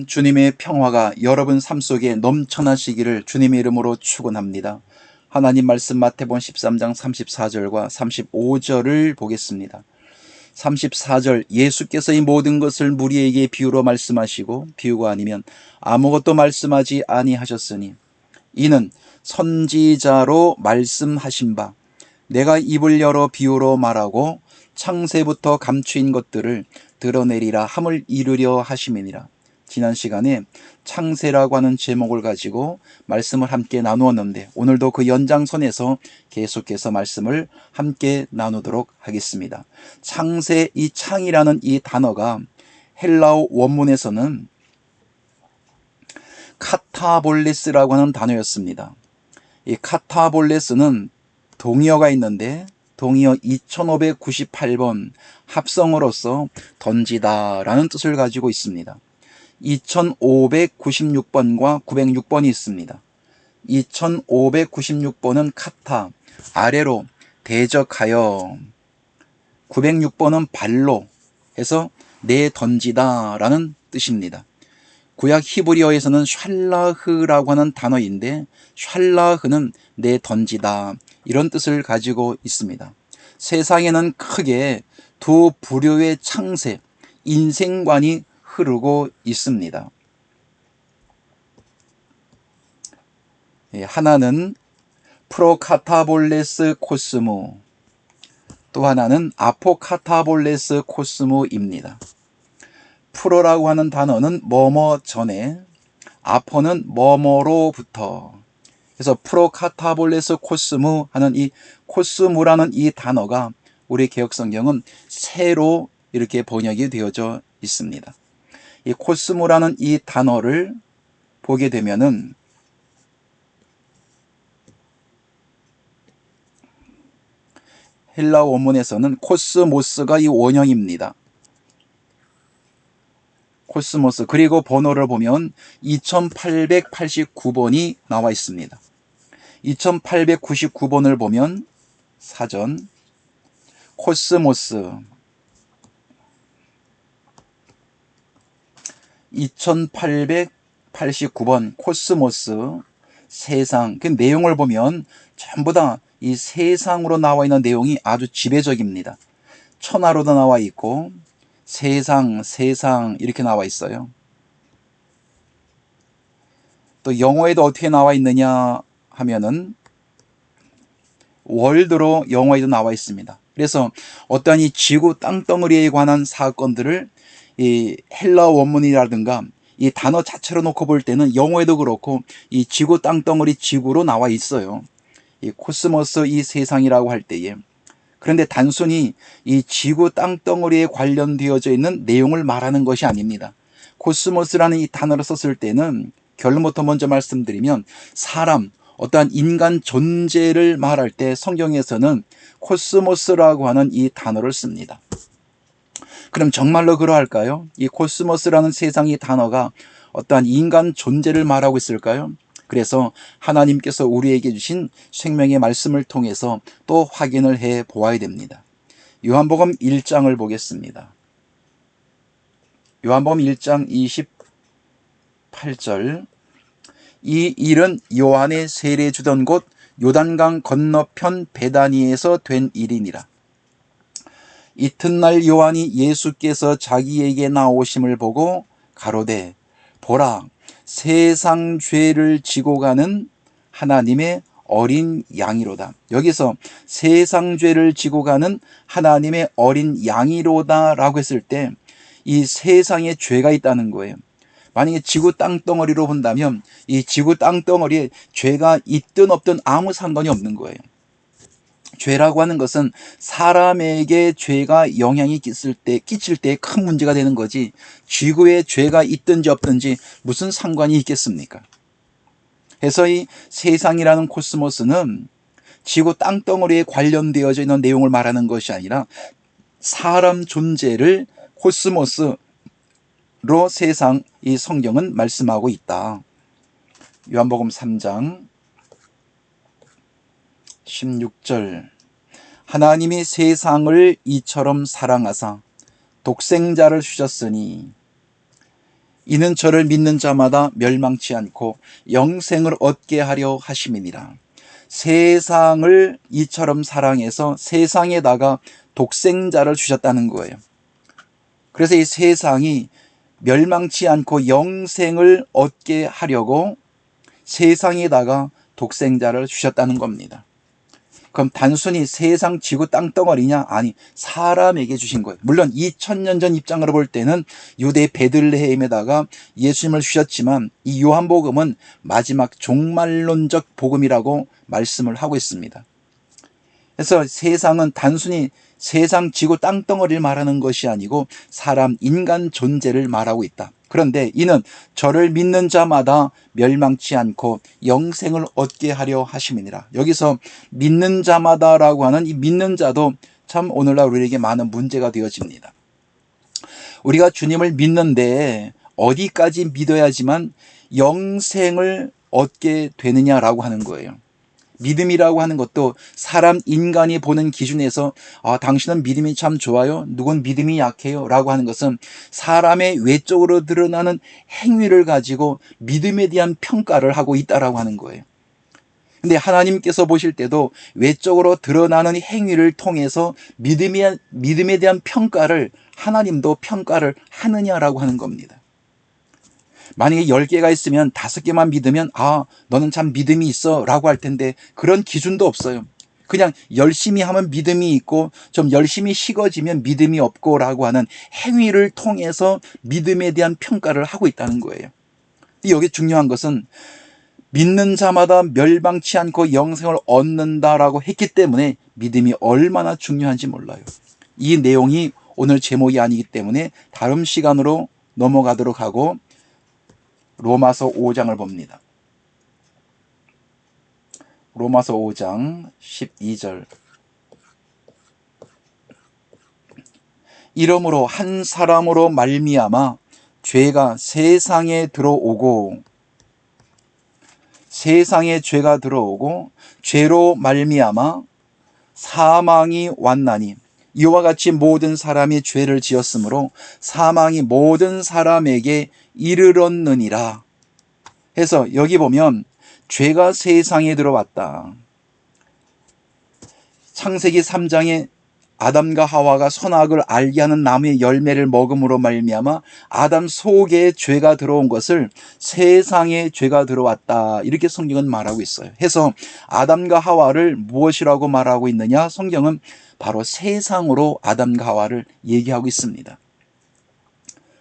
주님의 평화가 여러분 삶 속에 넘쳐나시기를 주님의 이름으로 축원합니다. 하나님 말씀 마태복음 13장 34절과 35절을 보겠습니다. 34절, 예수께서 이 모든 것을 무리에게 비유로 말씀하시고 비유가 아니면 아무것도 말씀하지 아니하셨으니 이는 선지자로 말씀하신 바 내가 입을 열어 비유로 말하고 창세부터 감추인 것들을 드러내리라 함을 이루려 하심이니라. 지난 시간에 창세라고 하는 제목을 가지고 말씀을 함께 나누었는데 오늘도 그 연장선에서 계속해서 말씀을 함께 나누도록 하겠습니다. 창세, 이 창이라는 이 단어가 헬라어 원문에서는 카타볼레스라고 하는 단어였습니다. 이 카타볼레스는 동의어가 있는데 동의어 2598번 합성어로서 던지다 라는 뜻을 가지고 있습니다. 2596번과 906번이 있습니다. 2596번은 카타, 아래로 대적하여, 906번은 발로 해서 내던지다 라는 뜻입니다. 구약 히브리어에서는 샬라흐라고 하는 단어인데 샬라흐는 내던지다 이런 뜻을 가지고 있습니다. 세상에는 크게 두 부류의 창세, 인생관이 흐르고 있습니다. 하나는 프로카타볼레스 코스모, 또 하나는 아포카타볼레스 코스모입니다. 프로라고 하는 단어는 뭐뭐 전에, 아포는 뭐뭐로부터. 그래서 프로카타볼레스 코스무 하는 이 코스무라는 이 단어가 우리 개역성경은 새로 이렇게 번역이 되어져 있습니다. 이 코스모라는 이 단어를 보게 되면은 헬라어 원문에서는 코스모스가 이 원형입니다. 코스모스, 그리고 번호를 보면 2889번이 나와 있습니다. 2899번을 보면 사전 코스모스, 2889번 코스모스, 세상. 그 내용을 보면 전부 다 이 세상으로 나와 있는 내용이 아주 지배적입니다. 천하로도 나와 있고 세상 이렇게 나와 있어요. 또 영어에도 어떻게 나와 있느냐 하면은 월드로 영어에도 나와 있습니다. 그래서 어떠한 이 지구 땅덩어리에 관한 사건들을 이 헬라어 원문이라든가 이 단어 자체로 놓고 볼 때는 영어에도 그렇고 이 지구 땅덩어리 지구로 나와 있어요. 이 코스모스, 이 세상이라고 할 때에. 그런데 단순히 이 지구 땅덩어리에 관련되어져 있는 내용을 말하는 것이 아닙니다. 코스모스라는 이 단어를 썼을 때는 결론부터 먼저 말씀드리면 사람, 어떠한 인간 존재를 말할 때 성경에서는 코스모스라고 하는 이 단어를 씁니다. 그럼 정말로 그러할까요? 이 코스모스라는 세상 이 단어가 어떠한 인간 존재를 말하고 있을까요? 그래서 하나님께서 우리에게 주신 생명의 말씀을 통해서 또 확인을 해 보아야 됩니다. 요한복음 1장을 보겠습니다. 요한복음 1장 28절, 이 일은 요한의 세례 주던 곳 요단강 건너편 베다니에서 된 일이니라. 이튿날 요한이 예수께서 자기에게 나오심을 보고 가로되 보라, 세상 죄를 지고 가는 하나님의 어린 양이로다. 여기서 세상 죄를 지고 가는 하나님의 어린 양이로다 라고 했을 때 이 세상에 죄가 있다는 거예요. 만약에 지구 땅덩어리로 본다면 이 지구 땅덩어리에 죄가 있든 없든 아무 상관이 없는 거예요. 죄라고 하는 것은 사람에게 죄가 영향이 끼칠 때 큰 문제가 되는 거지, 지구에 죄가 있든지 없든지 무슨 상관이 있겠습니까? 그래서 이 세상이라는 코스모스는 지구 땅덩어리에 관련되어져 있는 내용을 말하는 것이 아니라 사람 존재를 코스모스로 세상, 이 성경은 말씀하고 있다. 요한복음 3장 16절, 하나님이 세상을 이처럼 사랑하사 독생자를 주셨으니, 이는 저를 믿는 자마다 멸망치 않고 영생을 얻게 하려 하심이니라. 세상을 이처럼 사랑해서 세상에다가 독생자를 주셨다는 거예요. 그래서 이 세상이 멸망치 않고 영생을 얻게 하려고 세상에다가 독생자를 주셨다는 겁니다. 그럼 단순히 세상 지구 땅덩어리냐? 아니, 사람에게 주신 거예요. 물론 2000년 전 입장으로 볼 때는 유대 베들레헴에다가 예수님을 주셨지만 이 요한복음은 마지막 종말론적 복음이라고 말씀을 하고 있습니다. 그래서 세상은 단순히 세상 지구 땅덩어리를 말하는 것이 아니고 사람 인간 존재를 말하고 있다. 그런데 이는 저를 믿는 자마다 멸망치 않고 영생을 얻게 하려 하심이니라. 여기서 믿는 자마다라고 하는 이 믿는 자도 참 오늘날 우리에게 많은 문제가 되어집니다. 우리가 주님을 믿는데 어디까지 믿어야지만 영생을 얻게 되느냐라고 하는 거예요. 믿음이라고 하는 것도 사람 인간이 보는 기준에서 당신은 믿음이 참 좋아요, 누군 믿음이 약해요 라고 하는 것은 사람의 외적으로 드러나는 행위를 가지고 믿음에 대한 평가를 하고 있다라고 하는 거예요. 근데 하나님께서 보실 때도 외적으로 드러나는 행위를 통해서 믿음에 대한 평가를 하나님도 평가를 하느냐라고 하는 겁니다. 만약에 10개가 있으면 5개만 믿으면 너는 참 믿음이 있어 라고 할 텐데 그런 기준도 없어요. 그냥 열심히 하면 믿음이 있고 좀 열심히 식어지면 믿음이 없고 라고 하는 행위를 통해서 믿음에 대한 평가를 하고 있다는 거예요. 여기 중요한 것은 믿는 자마다 멸망치 않고 영생을 얻는다라고 했기 때문에 믿음이 얼마나 중요한지 몰라요. 이 내용이 오늘 제목이 아니기 때문에 다음 시간으로 넘어가도록 하고 로마서 5장을 봅니다. 로마서 5장 12절. 이러므로 한 사람으로 말미암아 죄가 세상에 들어오고 죄로 말미암아 사망이 왔나니 이와 같이 모든 사람이 죄를 지었으므로 사망이 모든 사람에게 이르렀느니라. 해서 여기 보면 죄가 세상에 들어왔다. 창세기 3장에 아담과 하와가 선악을 알게 하는 나무의 열매를 먹음으로 말미암아 아담 속에 죄가 들어온 것을 세상에 죄가 들어왔다. 이렇게 성경은 말하고 있어요. 해서 아담과 하와를 무엇이라고 말하고 있느냐? 성경은 바로 세상으로 아담과 하와를 얘기하고 있습니다.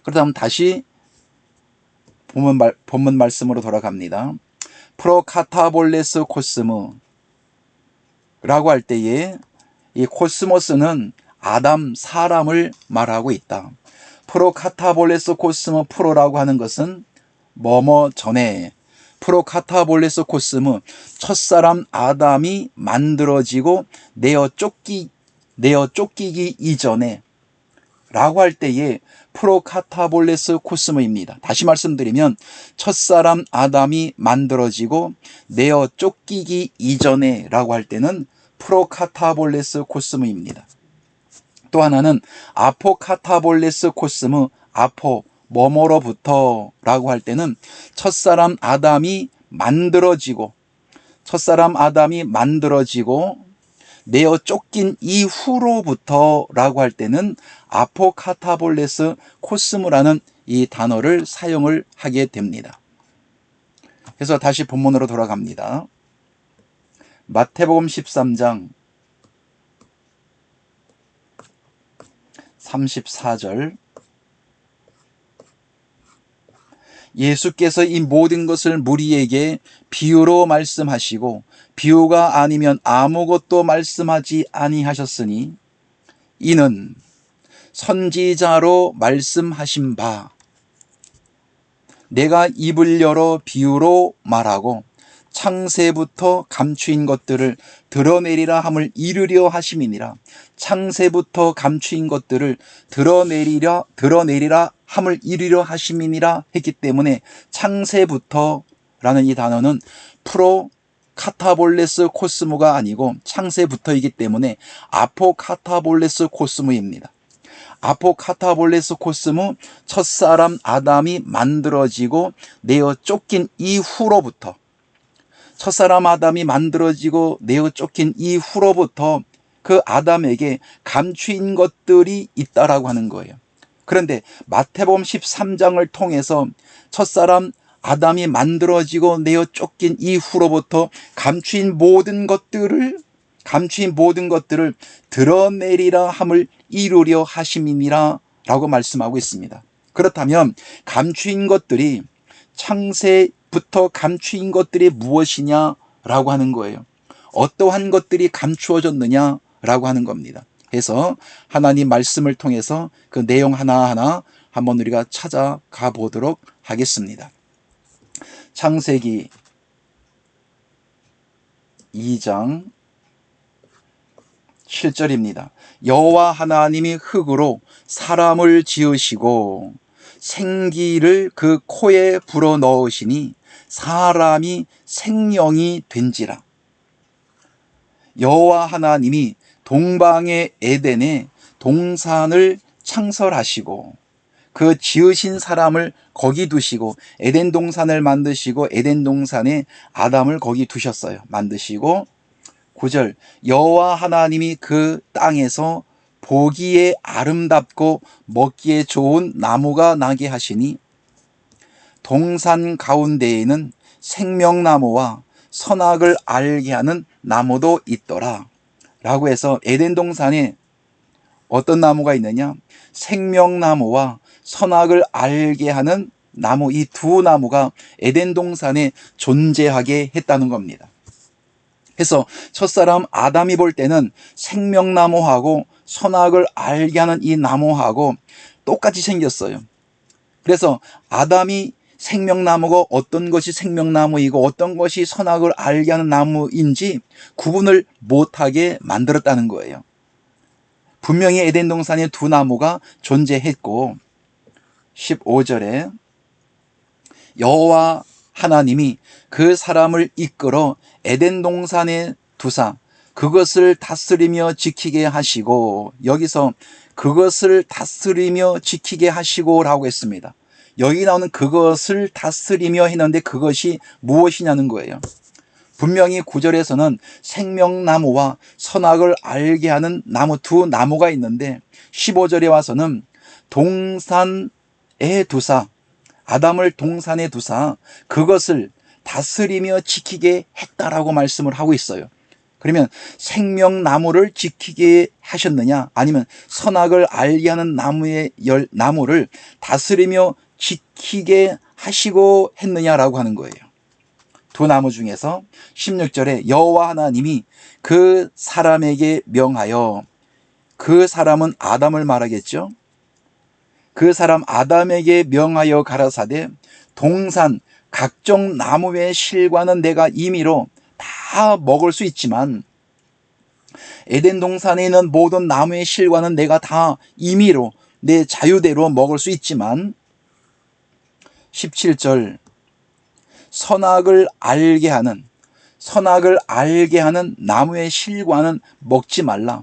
그렇다면 다시 본문 말씀으로 돌아갑니다. 프로카타볼레스 코스무라고 할 때에 이 코스모스는 아담, 사람을 말하고 있다. 프로카타볼레스 코스모 프로라고 하는 것은 뭐뭐 전에, 프로카타볼레스 코스모 첫사람 아담이 만들어지고 내어 쫓기기 이전에 라고 할 때에 프로카타볼레스 코스모입니다. 다시 말씀드리면 첫사람 아담이 만들어지고 내어 쫓기기 이전에 라고 할 때는 프로카타볼레스 코스모입니다. 또 하나는 아포카타볼레스 코스모, 아포 뭐뭐로부터 라고 할 때는 첫사람 아담이 만들어지고 내어 쫓긴 이후로부터 라고 할 때는 아포카타볼레스 코스모라는 이 단어를 사용을 하게 됩니다. 그래서 다시 본문으로 돌아갑니다. 마태복음 13장 34절. 예수께서 이 모든 것을 무리에게 비유로 말씀하시고 비유가 아니면 아무것도 말씀하지 아니하셨으니 이는 선지자로 말씀하신 바 내가 입을 열어 비유로 말하고 창세부터 감추인 것들을 드러내리라 함을 이루려 하심이니라. 창세부터 감추인 것들을 드러내리라 함을 이루려 하심이니라 했기 때문에 창세부터라는 이 단어는 프로카타볼레스 코스모가 아니고 창세부터이기 때문에 아포카타볼레스 코스모입니다. 아포카타볼레스 코스무, 첫사람 아담이 만들어지고 내어 쫓긴 이후로부터, 첫사람 아담이 만들어지고 내어 쫓긴 이후로부터 그 아담에게 감추인 것들이 있다라고 하는 거예요. 그런데 마태복음 13장을 통해서 첫사람 아담이 만들어지고 내어 쫓긴 이후로부터 감추인 모든 것들을 드러내리라 함을 이루려 하심이니라 라고 말씀하고 있습니다. 그렇다면 감추인 것들이, 창세부터 감추인 것들이 무엇이냐라고 하는 거예요. 어떠한 것들이 감추어졌느냐라고 하는 겁니다. 그래서 하나님 말씀을 통해서 그 내용 하나하나 한번 우리가 찾아가 보도록 하겠습니다. 창세기 2장 7절입니다. 여호와 하나님이 흙으로 사람을 지으시고 생기를 그 코에 불어넣으시니 사람이 생명이 된지라. 여호와 하나님이 동방의 에덴에 동산을 창설하시고 그 지으신 사람을 거기 두시고, 에덴 동산을 만드시고 에덴 동산에 아담을 거기 두셨어요. 만드시고 9절, 여호와 하나님이 그 땅에서 보기에 아름답고 먹기에 좋은 나무가 나게 하시니 동산 가운데에는 생명나무와 선악을 알게 하는 나무도 있더라 라고 해서, 에덴 동산에 어떤 나무가 있느냐? 생명나무와 선악을 알게 하는 나무, 이 두 나무가 에덴 동산에 존재하게 했다는 겁니다. 그래서 첫사람 아담이 볼 때는 생명나무하고 선악을 알게 하는 이 나무하고 똑같이 생겼어요. 그래서 아담이 생명나무가 어떤 것이 생명나무이고 어떤 것이 선악을 알게 하는 나무인지 구분을 못하게 만들었다는 거예요. 분명히 에덴 동산에 두 나무가 존재했고, 15절에 여호와 하나님이 그 사람을 이끌어 에덴 동산에 두사 그것을 다스리며 지키게 하시고, 여기서 그것을 다스리며 지키게 하시고라고 했습니다. 여기 나오는 그것을 다스리며 했는데 그것이 무엇이냐는 거예요. 분명히 9절에서는 생명나무와 선악을 알게 하는 나무, 두 나무가 있는데 15절에 와서는 동산에 두사, 아담을 동산에 두사 그것을 다스리며 지키게 했다라고 말씀을 하고 있어요. 그러면 생명나무를 지키게 하셨느냐, 아니면 선악을 알게 하는 나무를 다스리며 지키게 하시고 했느냐라고 하는 거예요. 두 나무 중에서 16절에 여호와 하나님이 그 사람에게 명하여, 그 사람은 아담을 말하겠죠. 그 사람 아담에게 명하여 가라사대 동산 각종 나무의 실과는 내가 임의로 다 먹을 수 있지만, 에덴 동산에 있는 모든 나무의 실과는 내가 다 임의로 내 자유대로 먹을 수 있지만, 17절 선악을 알게 하는 나무의 실과는 먹지 말라.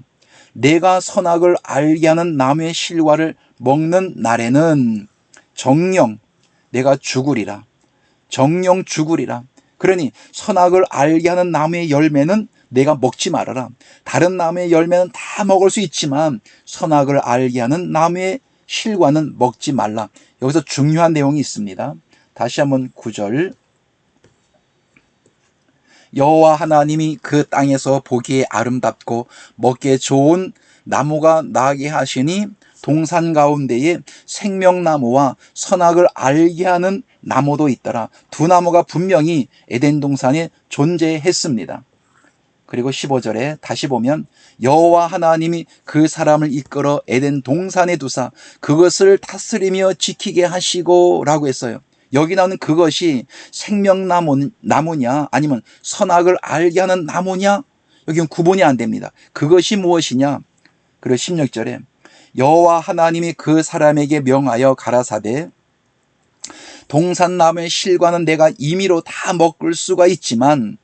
내가 선악을 알게 하는 나무의 실과를 먹는 날에는 정령 내가 죽으리라. 정령 죽으리라. 그러니 선악을 알게 하는 나무의 열매는 내가 먹지 말아라. 다른 나무의 열매는 다 먹을 수 있지만 선악을 알게 하는 나무의 실과는 먹지 말라. 여기서 중요한 내용이 있습니다. 다시 한번 9절, 여호와 하나님이 그 땅에서 보기에 아름답고 먹기에 좋은 나무가 나게 하시니 동산 가운데에 생명나무와 선악을 알게 하는 나무도 있더라. 두 나무가 분명히 에덴 동산에 존재했습니다. 그리고 15절에 다시 보면 여호와 하나님이 그 사람을 이끌어 에덴 동산에 두사 그것을 다스리며 지키게 하시고 라고 했어요. 여기 나오는 그것이 생명나무냐 아니면 선악을 알게 하는 나무냐, 여기는 구분이 안 됩니다. 그것이 무엇이냐. 그리고 16절에 여호와 하나님이 그 사람에게 명하여 가라사대 동산나무의 실과는 내가 임의로 다 먹을 수가 있지만,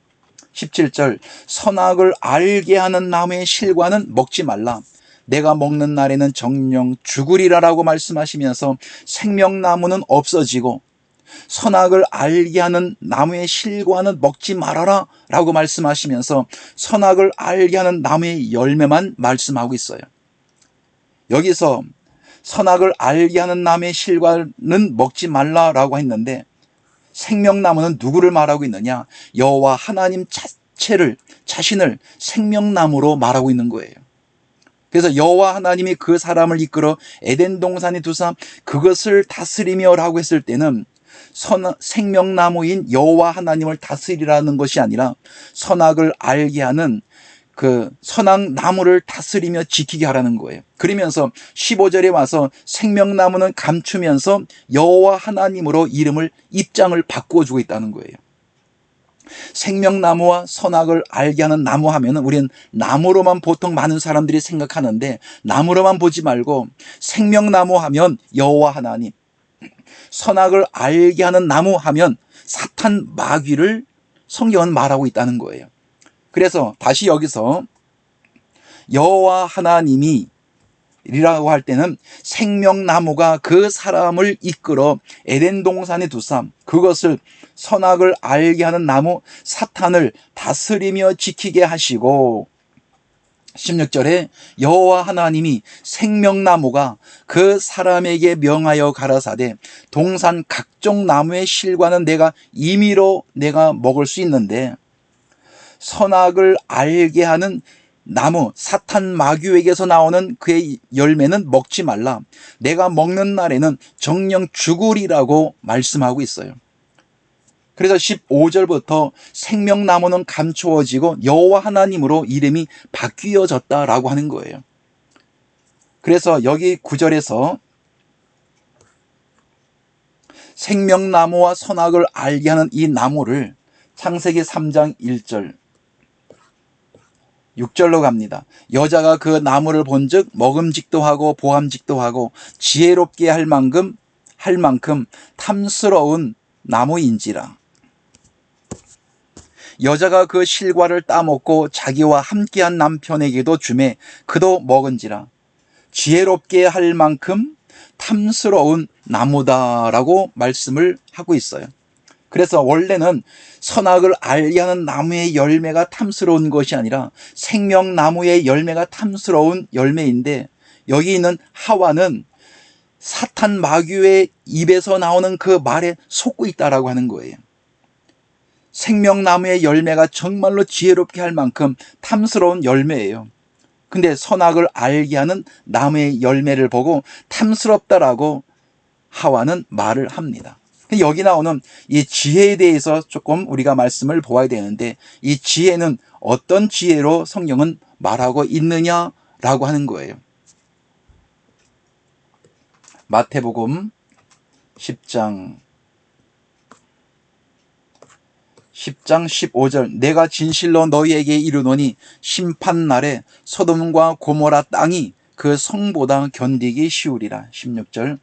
17절 선악을 알게 하는 나무의 실과는 먹지 말라. 내가 먹는 날에는 정령 죽으리라라고 말씀하시면서 생명나무는 없어지고 선악을 알게 하는 나무의 실과는 먹지 말아라 라고 말씀하시면서 선악을 알게 하는 나무의 열매만 말씀하고 있어요. 여기서 선악을 알게 하는 나무의 실과는 먹지 말라라고 했는데 생명나무는 누구를 말하고 있느냐? 여호와 하나님 자신을 생명나무로 말하고 있는 거예요. 그래서 여호와 하나님이 그 사람을 이끌어 에덴 동산에 두사 그것을 다스리며라고 했을 때는 생명나무인 여호와 하나님을 다스리라는 것이 아니라 선악을 알게 하는 그 선악나무를 다스리며 지키게 하라는 거예요. 그러면서 15절에 와서 생명나무는 감추면서 여호와 하나님으로 입장을 바꾸어 주고 있다는 거예요. 생명나무와 선악을 알게 하는 나무 하면은 우리는 나무로만 보통 많은 사람들이 생각하는데 나무로만 보지 말고 생명나무 하면 여호와 하나님, 선악을 알게 하는 나무 하면 사탄 마귀를 성경은 말하고 있다는 거예요. 그래서 다시 여기서 여호와 하나님이 이라고 할 때는 생명나무가 그 사람을 이끌어 에덴 동산에 두사 그것을 선악을 알게 하는 나무 사탄을 다스리며 지키게 하시고 16절에 여호와 하나님이 생명나무가 그 사람에게 명하여 가라사대 동산 각종 나무의 실과는 내가 임의로 내가 먹을 수 있는데 선악을 알게 하는 나무 사탄 마귀에게서 나오는 그의 열매는 먹지 말라. 내가 먹는 날에는 정령 죽으리라고 말씀하고 있어요. 그래서 15절부터 생명나무는 감추어지고 여호와 하나님으로 이름이 바뀌어졌다라고 하는 거예요. 그래서 여기 9절에서 생명나무와 선악을 알게 하는 이 나무를 창세기 3장 1절 6절로 갑니다. 여자가 그 나무를 본즉 먹음직도 하고 보암직도 하고 지혜롭게 할 만큼 탐스러운 나무인지라. 여자가 그 실과를 따먹고 자기와 함께한 남편에게도 주매 그도 먹은지라. 지혜롭게 할 만큼 탐스러운 나무다라고 말씀을 하고 있어요. 그래서 원래는 선악을 알게 하는 나무의 열매가 탐스러운 것이 아니라 생명나무의 열매가 탐스러운 열매인데 여기 있는 하와는 사탄 마귀의 입에서 나오는 그 말에 속고 있다라고 하는 거예요. 생명나무의 열매가 정말로 지혜롭게 할 만큼 탐스러운 열매예요. 근데 선악을 알게 하는 나무의 열매를 보고 탐스럽다라고 하와는 말을 합니다. 여기 나오는 이 지혜에 대해서 조금 우리가 말씀을 보아야 되는데 이 지혜는 어떤 지혜로 성경은 말하고 있느냐라고 하는 거예요. 마태복음 10장 15절 내가 진실로 너희에게 이르노니 심판날에 소돔과 고모라 땅이 그 성보다 견디기 쉬우리라. 16절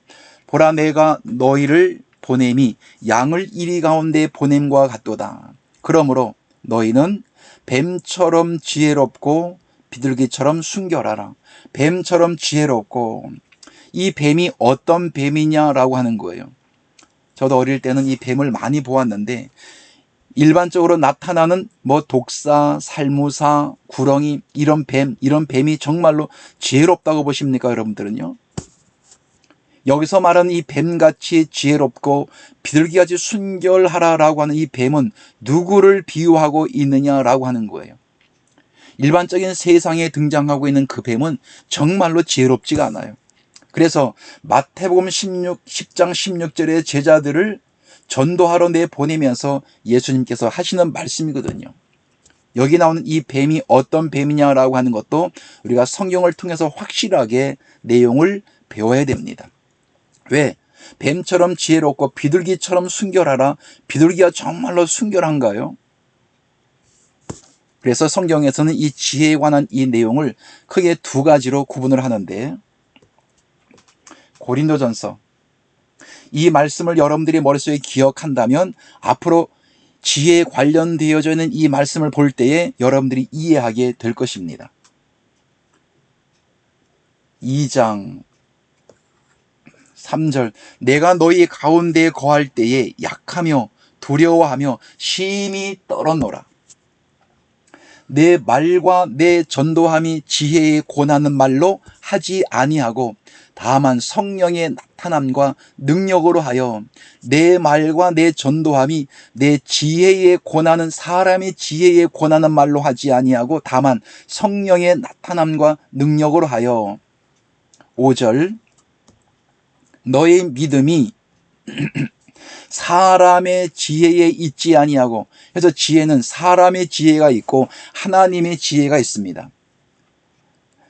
보라 내가 너희를 보냄이 양을 이리 가운데 보냄과 같도다. 그러므로 너희는 뱀처럼 지혜롭고 비둘기처럼 순결하라. 뱀처럼 지혜롭고 이 뱀이 어떤 뱀이냐라고 하는 거예요. 저도 어릴 때는 이 뱀을 많이 보았는데 일반적으로 나타나는 독사, 살무사, 구렁이 이런 뱀이 정말로 지혜롭다고 보십니까 여러분들은요? 여기서 말하는 이 뱀같이 지혜롭고 비둘기같이 순결하라라고 하는 이 뱀은 누구를 비유하고 있느냐라고 하는 거예요. 일반적인 세상에 등장하고 있는 그 뱀은 정말로 지혜롭지가 않아요. 그래서 마태복음 10장 16절의 제자들을 전도하러 내보내면서 예수님께서 하시는 말씀이거든요. 여기 나오는 이 뱀이 어떤 뱀이냐라고 하는 것도 우리가 성경을 통해서 확실하게 내용을 배워야 됩니다. 왜? 뱀처럼 지혜롭고 비둘기처럼 순결하라. 비둘기가 정말로 순결한가요? 그래서 성경에서는 이 지혜에 관한 이 내용을 크게 두 가지로 구분을 하는데 고린도전서 이 말씀을 여러분들이 머릿속에 기억한다면 앞으로 지혜에 관련되어져 있는 이 말씀을 볼 때에 여러분들이 이해하게 될 것입니다. 2장 3절 내가 너희 가운데에 거할 때에 약하며 두려워하며 심히 떨었노라. 내 말과 내 전도함이 지혜에 권하는 말로 하지 아니하고 다만 성령의 나타남과 능력으로 하여 내 말과 내 전도함이 내 지혜에 권하는 사람의 지혜에 권하는 말로 하지 아니하고 다만 성령의 나타남과 능력으로 하여 5절 너의 믿음이 사람의 지혜에 있지 아니하고 그래서 지혜는 사람의 지혜가 있고 하나님의 지혜가 있습니다.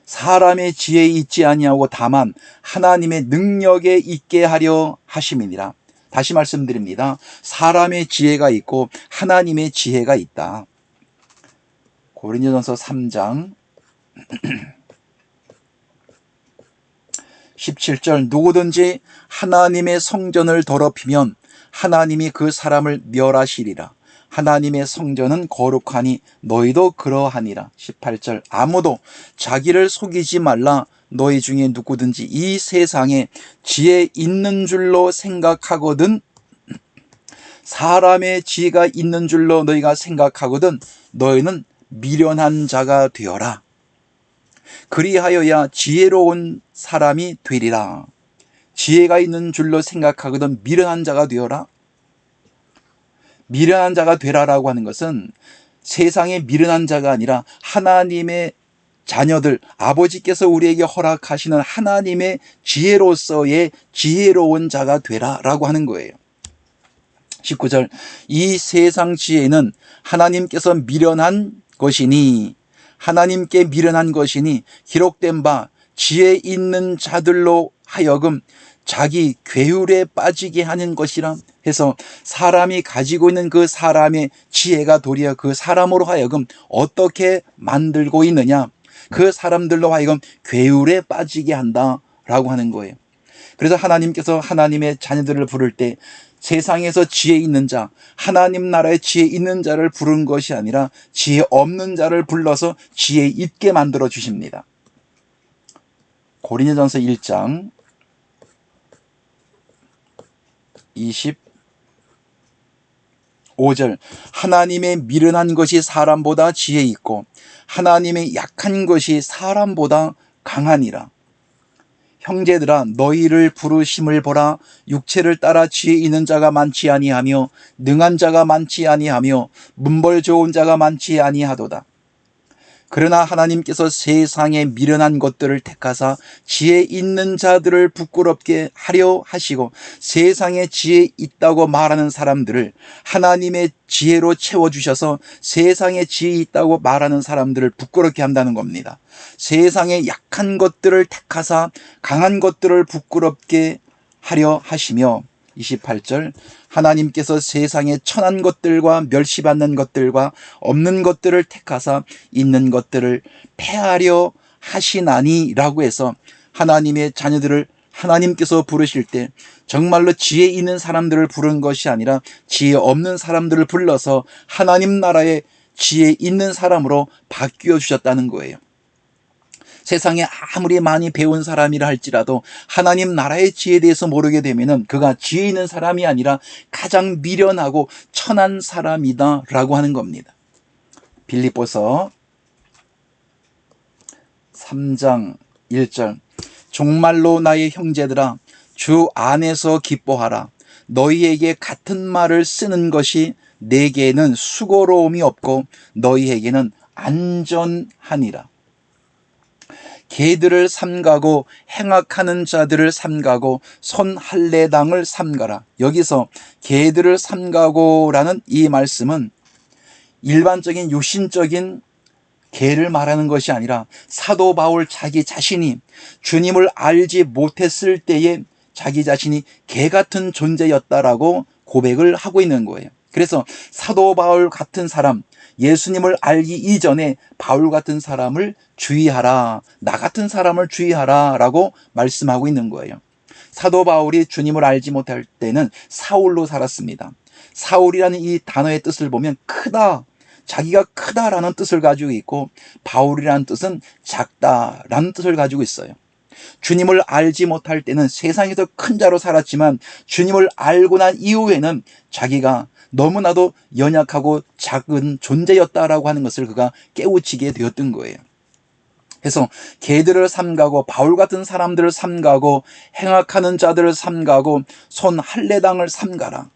사람의 지혜에 있지 아니하고 다만 하나님의 능력에 있게 하려 하심이니라. 다시 말씀드립니다. 사람의 지혜가 있고 하나님의 지혜가 있다. 고린도전서 3장 17절 누구든지 하나님의 성전을 더럽히면 하나님이 그 사람을 멸하시리라. 하나님의 성전은 거룩하니 너희도 그러하니라. 18절 아무도 자기를 속이지 말라. 너희 중에 누구든지 이 세상에 지혜 있는 줄로 생각하거든 사람의 지혜가 있는 줄로 너희가 생각하거든 너희는 미련한 자가 되어라. 그리하여야 지혜로운 사람이 되리라. 지혜가 있는 줄로 생각하거든 미련한 자가 되어라. 미련한 자가 되라라고 하는 것은 세상에 미련한 자가 아니라 하나님의 자녀들, 아버지께서 우리에게 허락하시는 하나님의 지혜로서의 지혜로운 자가 되라라고 하는 거예요. 19절 이 세상 지혜는 하나님께서 미련한 것이니 하나님께 미련한 것이니 기록된 바 지혜 있는 자들로 하여금 자기 괴율에 빠지게 하는 것이라 해서 사람이 가지고 있는 그 사람의 지혜가 도리어 그 사람으로 하여금 어떻게 만들고 있느냐 그 사람들로 하여금 괴율에 빠지게 한다라고 하는 거예요. 그래서 하나님께서 하나님의 자녀들을 부를 때 세상에서 지혜 있는 자, 하나님 나라의 지혜 있는 자를 부른 것이 아니라 지혜 없는 자를 불러서 지혜 있게 만들어 주십니다. 고린도전서 1장 25절 하나님의 미련한 것이 사람보다 지혜 있고 하나님의 약한 것이 사람보다 강하니라. 형제들아 너희를 부르심을 보라. 육체를 따라 지혜 있는 자가 많지 아니하며 능한 자가 많지 아니하며 문벌 좋은 자가 많지 아니하도다. 그러나 하나님께서 세상에 미련한 것들을 택하사 지혜 있는 자들을 부끄럽게 하려 하시고 세상에 지혜 있다고 말하는 사람들을 하나님의 지혜로 채워주셔서 세상에 지혜 있다고 말하는 사람들을 부끄럽게 한다는 겁니다. 세상에 약한 것들을 택하사 강한 것들을 부끄럽게 하려 하시며 28절 하나님께서 세상에 천한 것들과 멸시받는 것들과 없는 것들을 택하사 있는 것들을 패하려 하시나니 라고 해서 하나님의 자녀들을 하나님께서 부르실 때 정말로 지혜 있는 사람들을 부른 것이 아니라 지혜 없는 사람들을 불러서 하나님 나라의 지혜 있는 사람으로 바뀌어 주셨다는 거예요. 세상에 아무리 많이 배운 사람이라 할지라도 하나님 나라의 지혜에 대해서 모르게 되면은 그가 지혜 있는 사람이 아니라 가장 미련하고 천한 사람이다 라고 하는 겁니다. 빌립보서 3장 1절 정말로 나의 형제들아 주 안에서 기뻐하라. 너희에게 같은 말을 쓰는 것이 내게는 수고로움이 없고 너희에게는 안전하니라. 개들을 삼가고 행악하는 자들을 삼가고 손할례당을 삼가라. 여기서 개들을 삼가고라는 이 말씀은 일반적인 육신적인 개를 말하는 것이 아니라 사도 바울 자기 자신이 주님을 알지 못했을 때에 자기 자신이 개 같은 존재였다라고 고백을 하고 있는 거예요. 그래서 사도 바울 같은 사람, 예수님을 알기 이전에 바울 같은 사람을 주의하라, 나 같은 사람을 주의하라 라고 말씀하고 있는 거예요. 사도 바울이 주님을 알지 못할 때는 사울로 살았습니다. 사울이라는 이 단어의 뜻을 보면 크다, 자기가 크다라는 뜻을 가지고 있고 바울이라는 뜻은 작다라는 뜻을 가지고 있어요. 주님을 알지 못할 때는 세상에서 큰 자로 살았지만 주님을 알고 난 이후에는 자기가 너무나도 연약하고 작은 존재였다라고 하는 것을 그가 깨우치게 되었던 거예요. 그래서 개들을 삼가고 바울 같은 사람들을 삼가고 행악하는 자들을 삼가고 손 할례당을 삼가라.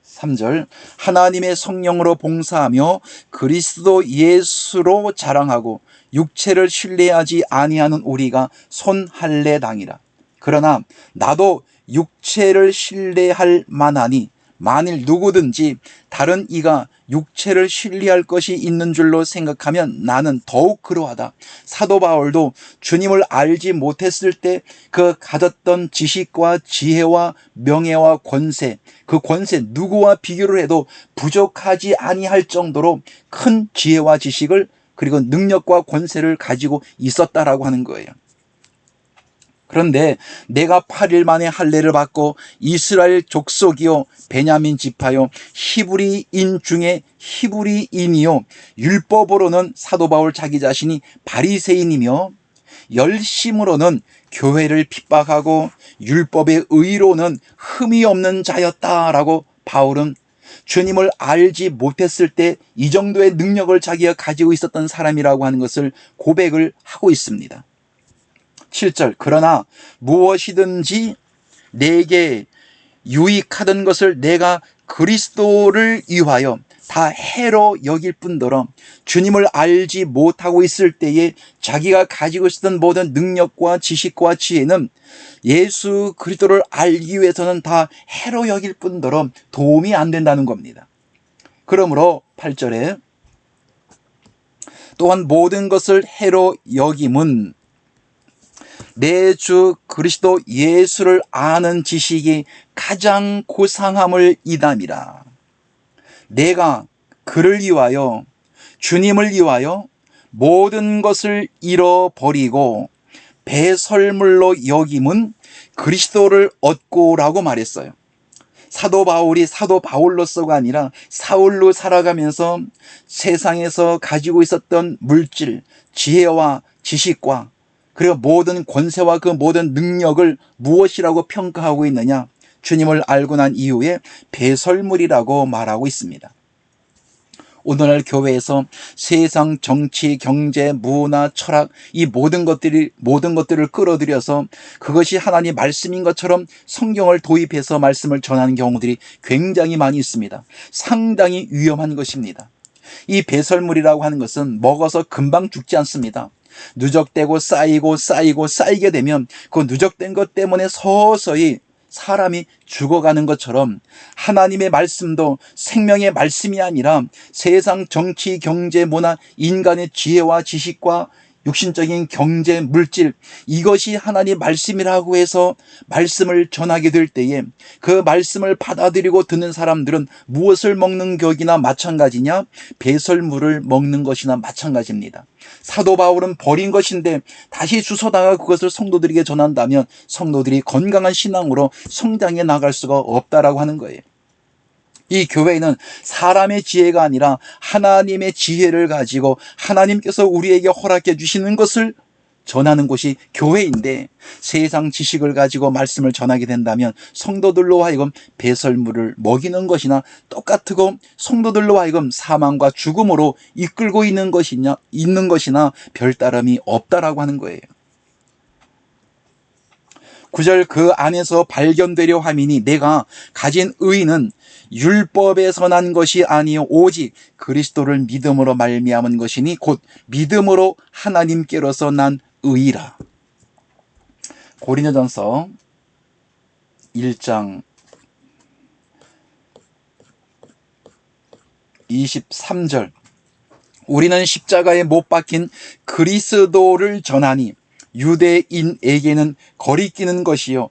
3절 하나님의 성령으로 봉사하며 그리스도 예수로 자랑하고 육체를 신뢰하지 아니하는 우리가 손 할례당이라. 그러나 나도 육체를 신뢰할 만하니 만일 누구든지 다른 이가 육체를 신뢰할 것이 있는 줄로 생각하면 나는 더욱 그러하다. 사도 바울도 주님을 알지 못했을 때 그 가졌던 지식과 지혜와 명예와 권세, 그 권세 누구와 비교를 해도 부족하지 아니할 정도로 큰 지혜와 지식을 그리고 능력과 권세를 가지고 있었다라고 하는 거예요. 그런데 내가 8일 만에 할례를 받고 이스라엘 족속이요 베냐민 지파요 히브리인 중에 히브리인이요 율법으로는 사도 바울 자기 자신이 바리새인이며 열심으로는 교회를 핍박하고 율법의 의로는 흠이 없는 자였다라고 바울은 주님을 알지 못했을 때 이 정도의 능력을 자기가 가지고 있었던 사람이라고 하는 것을 고백을 하고 있습니다. 7절 그러나 무엇이든지 내게 유익하던 것을 내가 그리스도를 위하여 다 해로 여길 뿐더러 주님을 알지 못하고 있을 때에 자기가 가지고 있었던 모든 능력과 지식과 지혜는 예수 그리스도를 알기 위해서는 다 해로 여길 뿐더러 도움이 안 된다는 겁니다. 그러므로 8절에 또한 모든 것을 해로 여김은 내 주 그리스도 예수를 아는 지식이 가장 고상함을 이담이라. 내가 그를 위하여 주님을 위하여 모든 것을 잃어버리고 배설물로 여김은 그리스도를 얻고라고 말했어요. 사도 바울이 사도 바울로서가 아니라 사울로 살아가면서 세상에서 가지고 있었던 물질, 지혜와 지식과 그리고 모든 권세와 그 모든 능력을 무엇이라고 평가하고 있느냐? 주님을 알고 난 이후에 배설물이라고 말하고 있습니다. 오늘날 교회에서 세상 정치, 경제, 문화, 철학 이 모든 것들을 끌어들여서 그것이 하나님의 말씀인 것처럼 성경을 도입해서 말씀을 전하는 경우들이 굉장히 많이 있습니다. 상당히 위험한 것입니다. 이 배설물이라고 하는 것은 먹어서 금방 죽지 않습니다. 누적되고 쌓이게 되면 그 누적된 것 때문에 서서히 사람이 죽어가는 것처럼 하나님의 말씀도 생명의 말씀이 아니라 세상 정치, 경제, 문화, 인간의 지혜와 지식과 육신적인 경제, 물질 이것이 하나님의 말씀이라고 해서 말씀을 전하게 될 때에 그 말씀을 받아들이고 듣는 사람들은 무엇을 먹는 격이나 마찬가지냐? 배설물을 먹는 것이나 마찬가지입니다. 사도 바울은 버린 것인데 다시 주워다가 그것을 성도들에게 전한다면 성도들이 건강한 신앙으로 성장해 나갈 수가 없다라고 하는 거예요. 이 교회는 사람의 지혜가 아니라 하나님의 지혜를 가지고 하나님께서 우리에게 허락해 주시는 것을 전하는 곳이 교회인데 세상 지식을 가지고 말씀을 전하게 된다면 성도들로 하여금 배설물을 먹이는 것이나 똑같고 성도들로 하여금 사망과 죽음으로 이끌고 있는 것이나 별다름이 없다라고 하는 거예요. 9절 그 안에서 발견되려 함이니 내가 가진 의는 율법에서 난 것이 아니요 오직 그리스도를 믿음으로 말미암은 것이니 곧 믿음으로 하나님께로서 난 의라. 고린도전서 1장 23절 우리는 십자가에 못 박힌 그리스도를 전하니 유대인에게는 거리끼는 것이요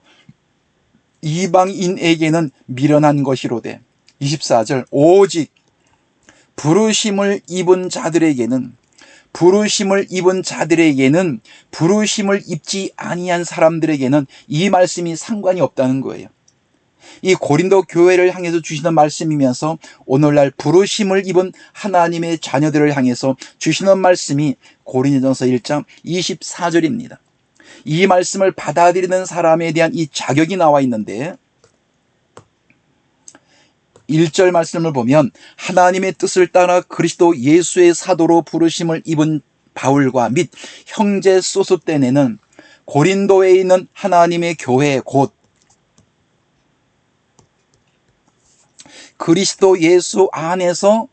이방인에게는 미련한 것이로되 24절 오직 부르심을 입은 자들에게는 부르심을 입지 아니한 사람들에게는 이 말씀이 상관이 없다는 거예요. 이 고린도 교회를 향해서 주시는 말씀이면서 오늘날 부르심을 입은 하나님의 자녀들을 향해서 주시는 말씀이 고린도전서 1장 24절입니다. 이 말씀을 받아들이는 사람에 대한 이 자격이 나와 있는데 1절 말씀을 보면 하나님의 뜻을 따라 그리스도 예수의 사도로 부르심을 입은 바울과 및 형제 소스떼네는 고린도에 있는 하나님의 교회 곧 그리스도 예수 안에서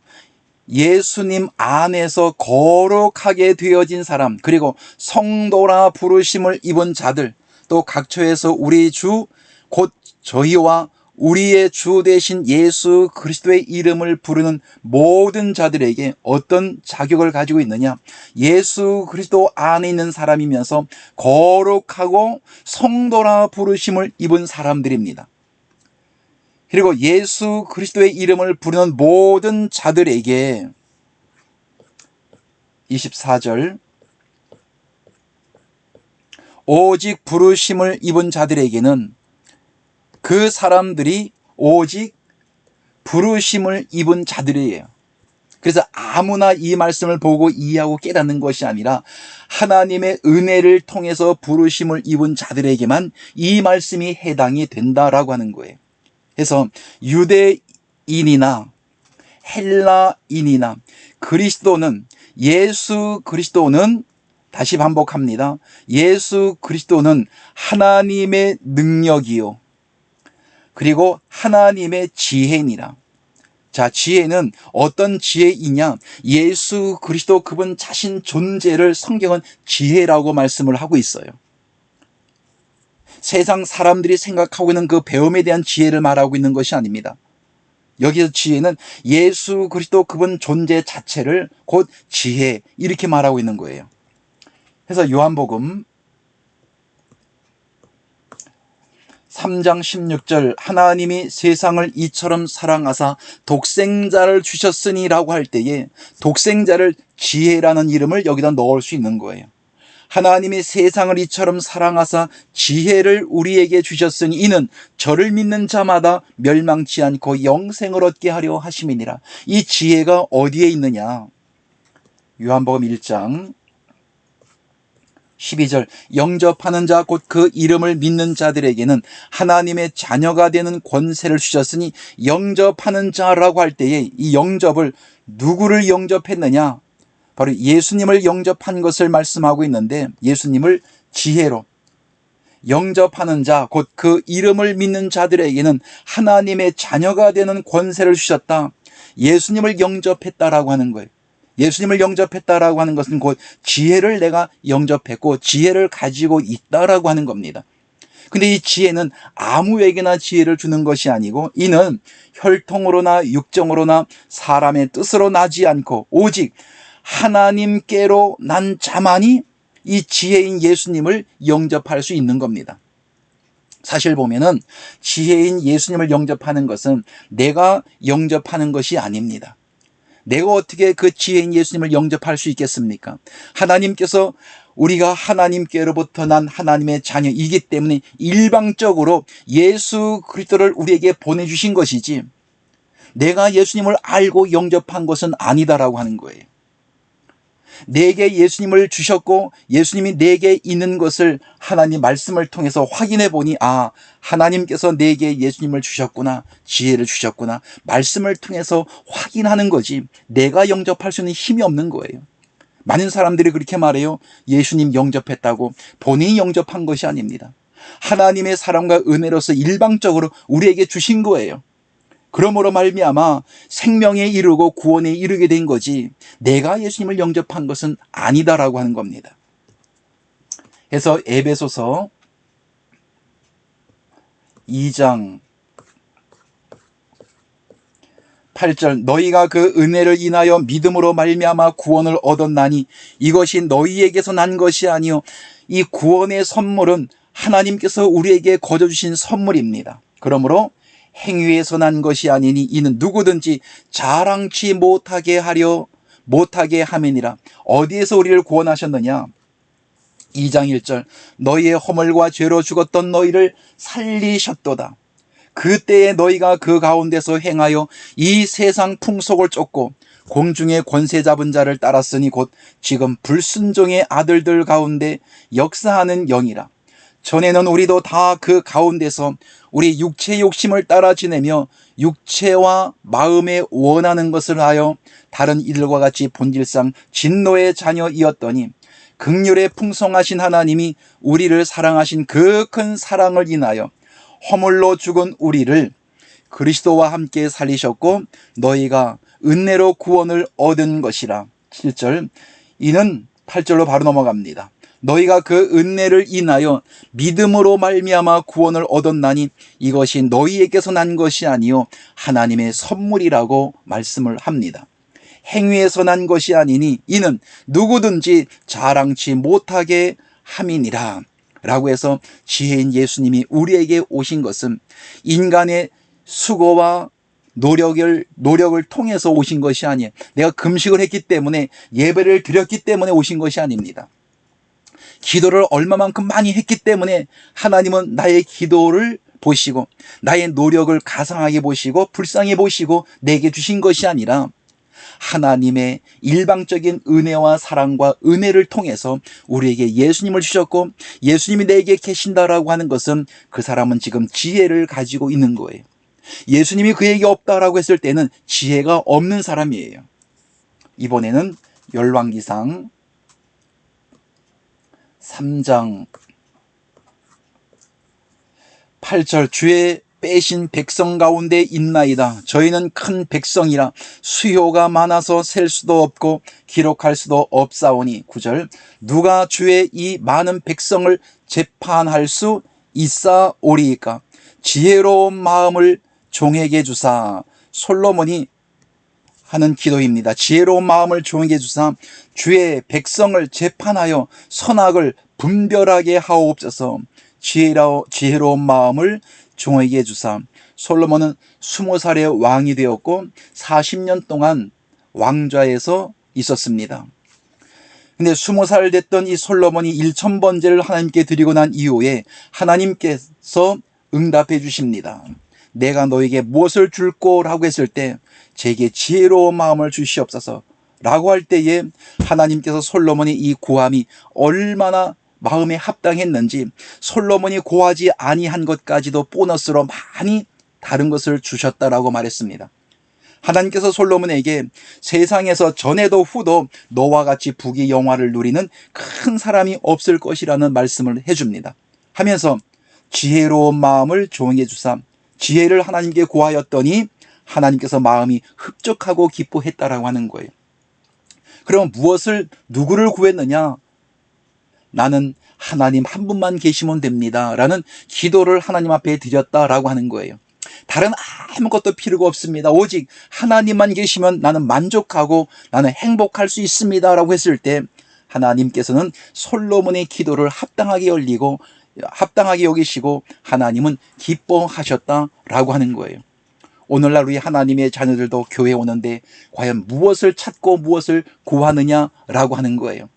예수님 안에서 거룩하게 되어진 사람, 그리고 성도라 부르심을 입은 자들, 또 각처에서 우리 주 곧 저희와 우리의 주 되신 예수 그리스도의 이름을 부르는 모든 자들에게 어떤 자격을 가지고 있느냐? 예수 그리스도 안에 있는 사람이면서 거룩하고 성도라 부르심을 입은 사람들입니다. 그리고 예수 그리스도의 이름을 부르는 모든 자들에게 24절 오직 부르심을 입은 자들에게는 그 사람들이 오직 부르심을 입은 자들이에요. 그래서 아무나 이 말씀을 보고 이해하고 깨닫는 것이 아니라 하나님의 은혜를 통해서 부르심을 입은 자들에게만 이 말씀이 해당이 된다라고 하는 거예요. 그래서 유대인이나 헬라인이나 그리스도는 예수 그리스도는 다시 반복합니다. 예수 그리스도는 하나님의 능력이요. 그리고 하나님의 지혜니라. 자, 지혜는 어떤 지혜이냐? 예수 그리스도 그분 자신 존재를 성경은 지혜라고 말씀을 하고 있어요. 세상 사람들이 생각하고 있는 그 배움에 대한 지혜를 말하고 있는 것이 아닙니다. 여기서 지혜는 예수 그리스도 그분 존재 자체를 곧 지혜 이렇게 말하고 있는 거예요. 그래서 요한복음 3장 16절 하나님이 세상을 이처럼 사랑하사 독생자를 주셨으니라고 할 때에 독생자를 지혜라는 이름을 여기다 넣을 수 있는 거예요. 하나님이 세상을 이처럼 사랑하사 지혜를 우리에게 주셨으니 이는 저를 믿는 자마다 멸망치 않고 영생을 얻게 하려 하심이니라. 이 지혜가 어디에 있느냐? 요한복음 1장 12절 영접하는 자 곧 그 이름을 믿는 자들에게는 하나님의 자녀가 되는 권세를 주셨으니 영접하는 자라고 할 때에 이 영접을 누구를 영접했느냐? 바로 예수님을 영접한 것을 말씀하고 있는데 예수님을 지혜로 영접하는 자 곧 그 이름을 믿는 자들에게는 하나님의 자녀가 되는 권세를 주셨다. 예수님을 영접했다라고 하는 거예요. 예수님을 영접했다라고 하는 것은 곧 지혜를 내가 영접했고 지혜를 가지고 있다라고 하는 겁니다. 근데 이 지혜는 아무에게나 지혜를 주는 것이 아니고 이는 혈통으로나 육정으로나 사람의 뜻으로 나지 않고 오직 하나님께로 난 자만이 이 지혜인 예수님을 영접할 수 있는 겁니다. 사실 보면은 지혜인 예수님을 영접하는 것은 내가 영접하는 것이 아닙니다. 내가 어떻게 그 지혜인 예수님을 영접할 수 있겠습니까? 하나님께서 우리가 하나님께로부터 난 하나님의 자녀이기 때문에 일방적으로 예수 그리스도를 우리에게 보내주신 것이지 내가 예수님을 알고 영접한 것은 아니다라고 하는 거예요. 내게 예수님을 주셨고 예수님이 내게 있는 것을 하나님 말씀을 통해서 확인해 보니 아, 하나님께서 내게 예수님을 주셨구나, 지혜를 주셨구나, 말씀을 통해서 확인하는 거지 내가 영접할 수 있는 힘이 없는 거예요. 많은 사람들이 그렇게 말해요. 예수님 영접했다고. 본인이 영접한 것이 아닙니다. 하나님의 사랑과 은혜로서 일방적으로 우리에게 주신 거예요. 그러므로 말미암아 생명에 이르고 구원에 이르게 된 거지 내가 예수님을 영접한 것은 아니다라고 하는 겁니다. 그래서 에베소서 2장 8절 너희가 그 은혜를 인하여 믿음으로 말미암아 구원을 얻었나니 이것이 너희에게서 난 것이 아니요 이 구원의 선물은 하나님께서 우리에게 거저 주신 선물입니다. 그러므로 행위에서 난 것이 아니니 이는 누구든지 자랑치 못하게 함이니라. 어디에서 우리를 구원하셨느냐? 2장 1절 너희의 허물과 죄로 죽었던 너희를 살리셨도다. 그때에 너희가 그 가운데서 행하여 이 세상 풍속을 쫓고 공중의 권세 잡은 자를 따랐으니 곧 지금 불순종의 아들들 가운데 역사하는 영이라. 전에는 우리도 다 그 가운데서 우리 육체의 욕심을 따라 지내며 육체와 마음에 원하는 것을 하여 다른 이들과 같이 본질상 진노의 자녀이었더니 긍휼에 풍성하신 하나님이 우리를 사랑하신 그 큰 사랑을 인하여 허물로 죽은 우리를 그리스도와 함께 살리셨고 너희가 은혜로 구원을 얻은 것이라. 7절. 이는 8절로 바로 넘어갑니다. 너희가 그 은혜를 인하여 믿음으로 말미암아 구원을 얻었나니 이것이 너희에게서 난 것이 아니요 하나님의 선물이라고 말씀을 합니다. 행위에서 난 것이 아니니 이는 누구든지 자랑치 못하게 함이니라 라고 해서 지혜인 예수님이 우리에게 오신 것은 인간의 수고와 노력을 통해서 오신 것이 아니에요. 내가 금식을 했기 때문에, 예배를 드렸기 때문에 오신 것이 아닙니다. 기도를 얼마만큼 많이 했기 때문에 하나님은 나의 기도를 보시고 나의 노력을 가상하게 보시고 불쌍히 보시고 내게 주신 것이 아니라 하나님의 일방적인 은혜와 사랑과 은혜를 통해서 우리에게 예수님을 주셨고, 예수님이 내게 계신다라고 하는 것은 그 사람은 지금 지혜를 가지고 있는 거예요. 예수님이 그에게 없다라고 했을 때는 지혜가 없는 사람이에요. 이번에는 열왕기상 3장 8절. 주의 빼신 백성 가운데 있나이다. 저희는 큰 백성이라 수요가 많아서 셀 수도 없고 기록할 수도 없사오니. 9절. 누가 주의 이 많은 백성을 재판할 수 있사오리이까. 지혜로운 마음을 종에게 주사. 솔로몬이 하는 기도입니다. 지혜로운 마음을 종에게 주사 주의 백성을 재판하여 선악을 분별하게 하옵소서. 지혜로운 마음을 종에게 주사. 솔로몬은 20살의 왕이 되었고 40년 동안 왕좌에서 있었습니다. 근데 20살 됐던 이 솔로몬이 1000번제를 하나님께 드리고 난 이후에 하나님께서 응답해 주십니다. 내가 너에게 무엇을 줄꼬라고 했을 때 제게 지혜로운 마음을 주시옵소서 라고 할 때에 하나님께서 솔로몬이 이 구함이 얼마나 마음에 합당했는지 솔로몬이 고하지 아니한 것까지도 보너스로 많이 다른 것을 주셨다라고 말했습니다. 하나님께서 솔로몬에게 세상에서 전에도 후도 너와 같이 부귀 영화를 누리는 큰 사람이 없을 것이라는 말씀을 해줍니다. 하면서 지혜로운 마음을 종에게 주사 지혜를 하나님께 구하였더니 하나님께서 마음이 흡족하고 기뻐했다라고 하는 거예요. 그럼 누구를 구했느냐? 나는 하나님 한 분만 계시면 됩니다 라는 기도를 하나님 앞에 드렸다라고 하는 거예요. 다른 아무것도 필요가 없습니다. 오직 하나님만 계시면 나는 만족하고 나는 행복할 수 있습니다 라고 했을 때 하나님께서는 솔로몬의 기도를 합당하게 여기시고 하나님은 기뻐하셨다라고 하는 거예요. 오늘날 우리 하나님의 자녀들도 교회에 오는데 과연 무엇을 찾고 무엇을 구하느냐라고 하는 거예요.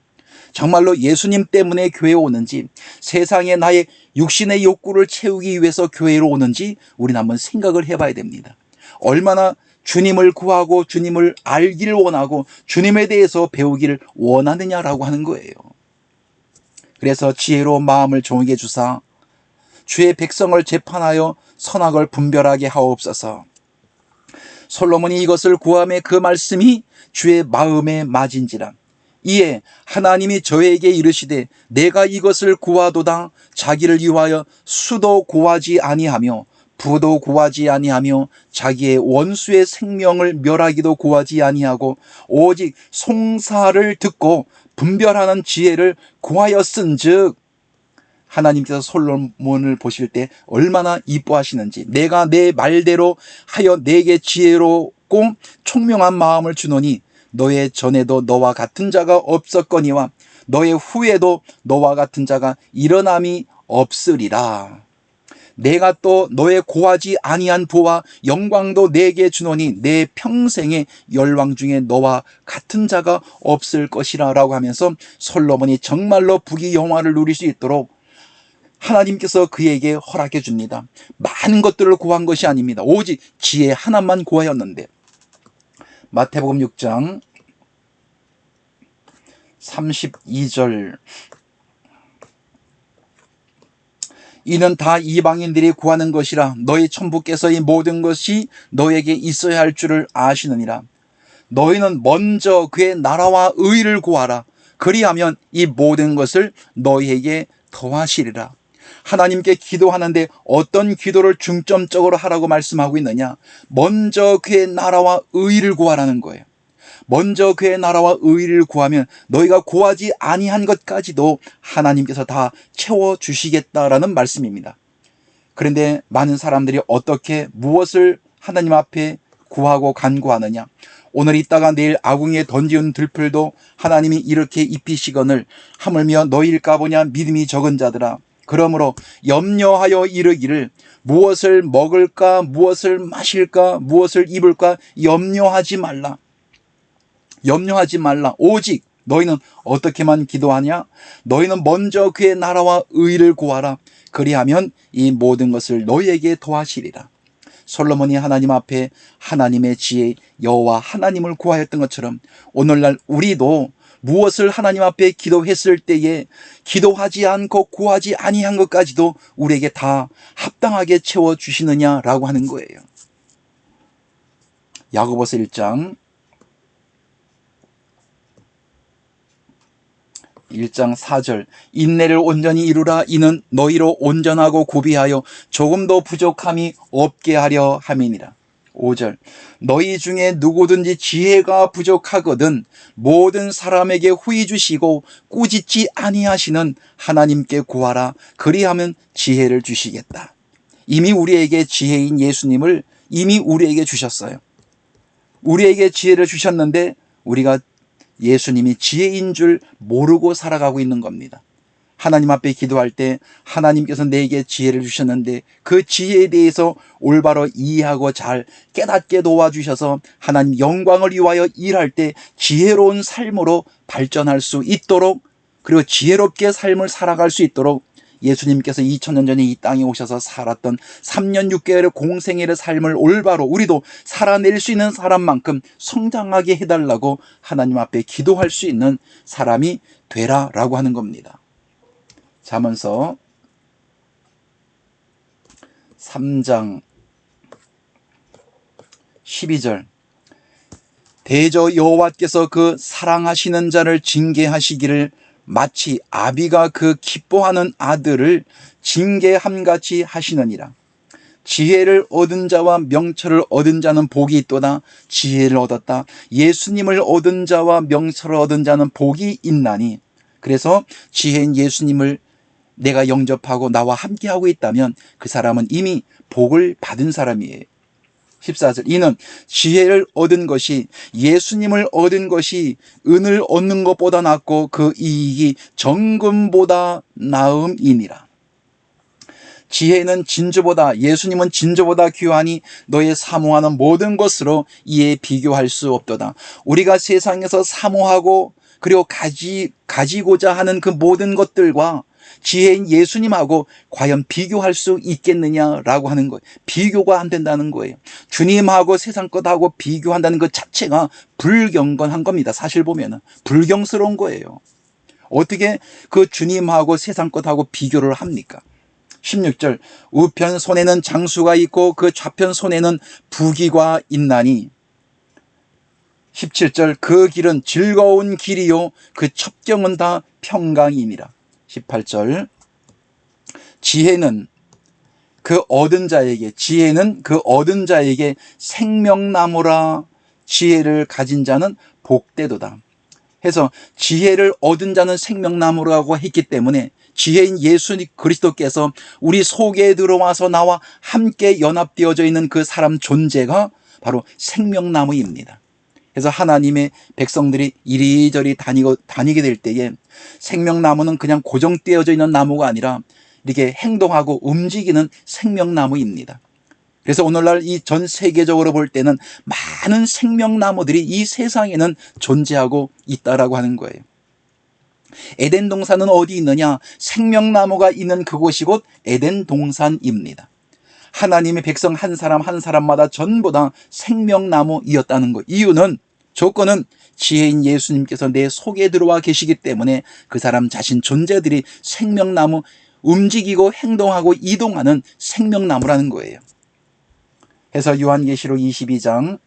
정말로 예수님 때문에 교회에 오는지 세상에 나의 육신의 욕구를 채우기 위해서 교회로 오는지 우리는 한번 생각을 해봐야 됩니다. 얼마나 주님을 구하고 주님을 알기를 원하고 주님에 대해서 배우기를 원하느냐라고 하는 거예요. 그래서 지혜로운 마음을 종에게 주사 주의 백성을 재판하여 선악을 분별하게 하옵소서. 솔로몬이 이것을 구함에 그 말씀이 주의 마음에 맞은지라. 이에 하나님이 저에게 이르시되 내가 이것을 구하도다. 자기를 위하여 수도 구하지 아니하며 부도 구하지 아니하며 자기의 원수의 생명을 멸하기도 구하지 아니하고 오직 송사를 듣고 분별하는 지혜를 구하였은즉. 하나님께서 솔로몬을 보실 때 얼마나 이뻐하시는지, 내가 내 말대로 하여 내게 지혜롭고 총명한 마음을 주노니 너의 전에도 너와 같은 자가 없었거니와 너의 후에도 너와 같은 자가 일어남이 없으리라. 내가 또 너의 고하지 아니한 부와 영광도 내게 주노니 내 평생의 열왕 중에 너와 같은 자가 없을 것이라 라고 하면서 솔로몬이 정말로 부귀 영화를 누릴 수 있도록 하나님께서 그에게 허락해 줍니다. 많은 것들을 구한 것이 아닙니다. 오직 지혜 하나만 구하였는데 마태복음 6장 32절. 이는 다 이방인들이 구하는 것이라 너희 천부께서 이 모든 것이 너에게 있어야 할 줄을 아시느니라. 너희는 먼저 그의 나라와 의를 구하라. 그리하면 이 모든 것을 너희에게 더하시리라. 하나님께 기도하는데 어떤 기도를 중점적으로 하라고 말씀하고 있느냐? 먼저 그의 나라와 의를 구하라는 거예요. 먼저 그의 나라와 의를 구하면 너희가 구하지 아니한 것까지도 하나님께서 다 채워주시겠다라는 말씀입니다. 그런데 많은 사람들이 어떻게 무엇을 하나님 앞에 구하고 간구하느냐? 오늘 있다가 내일 아궁이에 던지는 들풀도 하나님이 이렇게 입히시거늘 하물며 너희일까 보냐 믿음이 적은 자들아. 그러므로 염려하여 이르기를 무엇을 먹을까 무엇을 마실까 무엇을 입을까 염려하지 말라. 염려하지 말라. 오직 너희는 어떻게만 기도하냐? 너희는 먼저 그의 나라와 의를 구하라. 그리하면 이 모든 것을 너희에게 더하시리라. 솔로몬이 하나님 앞에 하나님의 지혜 여호와 하나님을 구하였던 것처럼 오늘날 우리도 무엇을 하나님 앞에 기도했을 때에 기도하지 않고 구하지 아니한 것까지도 우리에게 다 합당하게 채워주시느냐라고 하는 거예요. 야고보서 1장 4절. 인내를 온전히 이루라. 이는 너희로 온전하고 구비하여 조금도 부족함이 없게 하려 함이니라. 5절. 너희 중에 누구든지 지혜가 부족하거든 모든 사람에게 후히 주시고 꾸짖지 아니하시는 하나님께 구하라. 그리하면 지혜를 주시겠다. 이미 우리에게 지혜인 예수님을 이미 우리에게 주셨어요. 우리에게 지혜를 주셨는데 우리가 예수님이 지혜인 줄 모르고 살아가고 있는 겁니다. 하나님 앞에 기도할 때 하나님께서 내게 지혜를 주셨는데 그 지혜에 대해서 올바로 이해하고 잘 깨닫게 도와주셔서 하나님 영광을 위하여 일할 때 지혜로운 삶으로 발전할 수 있도록 그리고 지혜롭게 삶을 살아갈 수 있도록 예수님께서 2000년 전에 이 땅에 오셔서 살았던 3년 6개월의 공생애의 삶을 올바로 우리도 살아낼 수 있는 사람만큼 성장하게 해달라고 하나님 앞에 기도할 수 있는 사람이 되라라고 하는 겁니다. 잠언서 3장 12절. 대저 여호와께서 그 사랑하시는 자를 징계하시기를 마치 아비가 그 기뻐하는 아들을 징계함같이 하시느니라. 지혜를 얻은 자와 명철을 얻은 자는 복이 있도다. 지혜를 얻었다. 예수님을 얻은 자와 명철을 얻은 자는 복이 있나니. 그래서 지혜인 예수님을 내가 영접하고 나와 함께하고 있다면 그 사람은 이미 복을 받은 사람이에요. 14절. 이는 지혜를 얻은 것이 예수님을 얻은 것이 은을 얻는 것보다 낫고 그 이익이 정금보다 나음이니라. 지혜는 진주보다 예수님은 진주보다 귀하니 너의 사모하는 모든 것으로 이에 비교할 수 없도다. 우리가 세상에서 사모하고 그리고 가지고자 하는 그 모든 것들과 지혜인 예수님하고 과연 비교할 수 있겠느냐라고 하는 거예요. 비교가 안 된다는 거예요. 주님하고 세상 것하고 비교한다는 것 자체가 불경건한 겁니다. 사실 보면은 불경스러운 거예요. 어떻게 그 주님하고 세상 것하고 비교를 합니까? 16절. 우편 손에는 장수가 있고 그 좌편 손에는 부귀가 있나니. 17절. 그 길은 즐거운 길이요 그 첩경은 다 평강이니라. 18절. 지혜는 그 얻은 자에게 생명나무라. 지혜를 가진 자는 복되도다. 해서 지혜를 얻은 자는 생명나무라고 했기 때문에 지혜인 예수 그리스도께서 우리 속에 들어와서 나와 함께 연합되어져 있는 그 사람 존재가 바로 생명나무입니다. 그래서 하나님의 백성들이 이리저리 다니게 될 때에 생명나무는 그냥 고정되어져 있는 나무가 아니라 이렇게 행동하고 움직이는 생명나무입니다. 그래서 오늘날 이 전 세계적으로 볼 때는 많은 생명나무들이 이 세상에는 존재하고 있다라고 하는 거예요. 에덴 동산은 어디 있느냐? 생명나무가 있는 그곳이 곧 에덴 동산입니다. 하나님의 백성 한 사람 한 사람마다 전부 다 생명나무이었다는 것. 이유는, 조건은 지혜인 예수님께서 내 속에 들어와 계시기 때문에 그 사람 자신 존재들이 생명나무, 움직이고 행동하고 이동하는 생명나무라는 거예요. 그래서 요한계시록 22장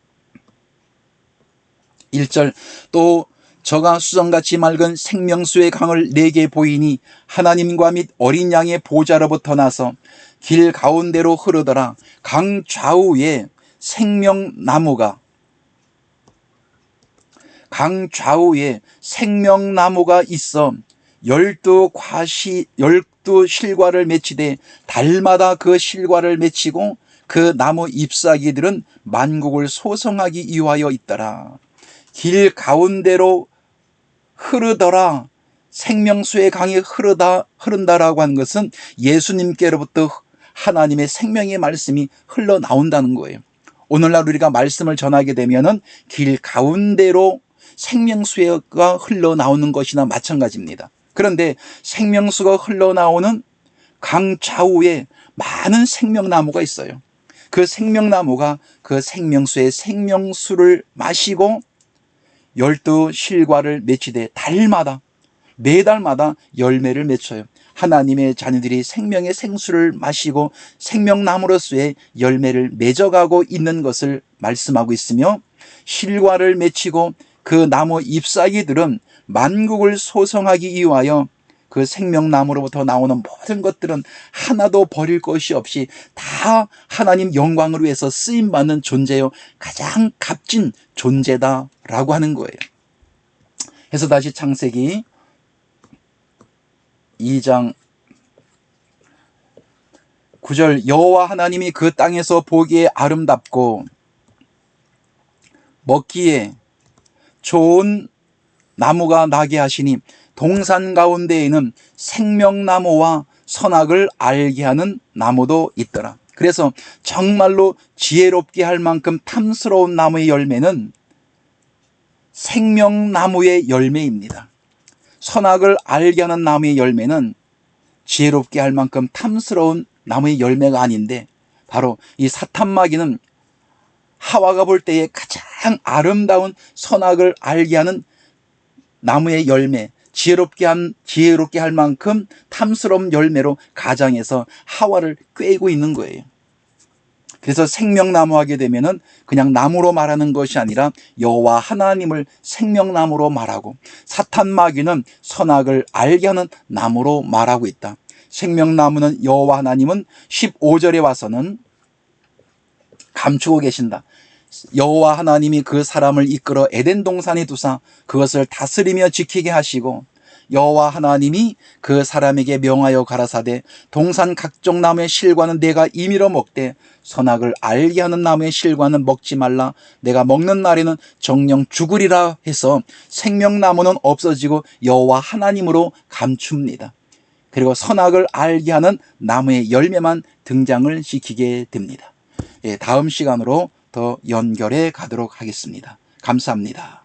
1절, 또 저가 수정같이 맑은 생명수의 강을 내게 보이니 하나님과 및 어린 양의 보좌로부터 나서 길 가운데로 흐르더라. 강 좌우에 생명나무가 있어 12 실과를 맺히되 달마다 그 실과를 맺히고 그 나무 잎사귀들은 만국을 소성하기 위하여 있더라. 길 가운데로 흐르더라. 생명수의 강이 흐른다라고 하는 것은 예수님께로부터 하나님의 생명의 말씀이 흘러나온다는 거예요. 오늘날 우리가 말씀을 전하게 되면은 길 가운데로 생명수가 흘러나오는 것이나 마찬가지입니다. 그런데 생명수가 흘러나오는 강 좌우에 많은 생명나무가 있어요. 그 생명나무가 그 생명수의 생명수를 마시고 12실과를 맺히되 달마다, 매달마다 열매를 맺혀요. 하나님의 자녀들이 생명의 생수를 마시고 생명나무로서의 열매를 맺어가고 있는 것을 말씀하고 있으며, 실과를 맺히고 그 나무 잎사귀들은 만국을 소성하기 위하여 그 생명나무로부터 나오는 모든 것들은 하나도 버릴 것이 없이 다 하나님 영광을 위해서 쓰임받는 존재요, 가장 값진 존재다라고 하는 거예요. 그래서 다시 창세기 2장 9절, 여호와 하나님이 그 땅에서 보기에 아름답고 먹기에 좋은 나무가 나게 하시니 동산 가운데에는 생명나무와 선악을 알게 하는 나무도 있더라. 그래서 정말로 지혜롭게 할 만큼 탐스러운 나무의 열매는 생명나무의 열매입니다. 선악을 알게 하는 나무의 열매는 지혜롭게 할 만큼 탐스러운 나무의 열매가 아닌데, 바로 이 사탄마귀는 하와가 볼 때에 가장 아름다운 선악을 알게 하는 나무의 열매, 지혜롭게 할 만큼 탐스러운 열매로 가장해서 하와를 꿰고 있는 거예요. 그래서 생명나무 하게 되면은 그냥 나무로 말하는 것이 아니라 여호와 하나님을 생명나무로 말하고, 사탄마귀는 선악을 알게 하는 나무로 말하고 있다. 생명나무는 여호와 하나님은 15절에 와서는 감추고 계신다. 여호와 하나님이 그 사람을 이끌어 에덴 동산에 두사 그것을 다스리며 지키게 하시고, 여호와 하나님이 그 사람에게 명하여 가라사대 동산 각종 나무의 실과는 내가 임의로 먹되 선악을 알게 하는 나무의 실과는 먹지 말라. 내가 먹는 날에는 정령 죽으리라 해서 생명나무는 없어지고 여호와 하나님으로 감춥니다. 그리고 선악을 알게 하는 나무의 열매만 등장을 시키게 됩니다. 다음 시간으로 더 연결해 가도록 하겠습니다. 감사합니다.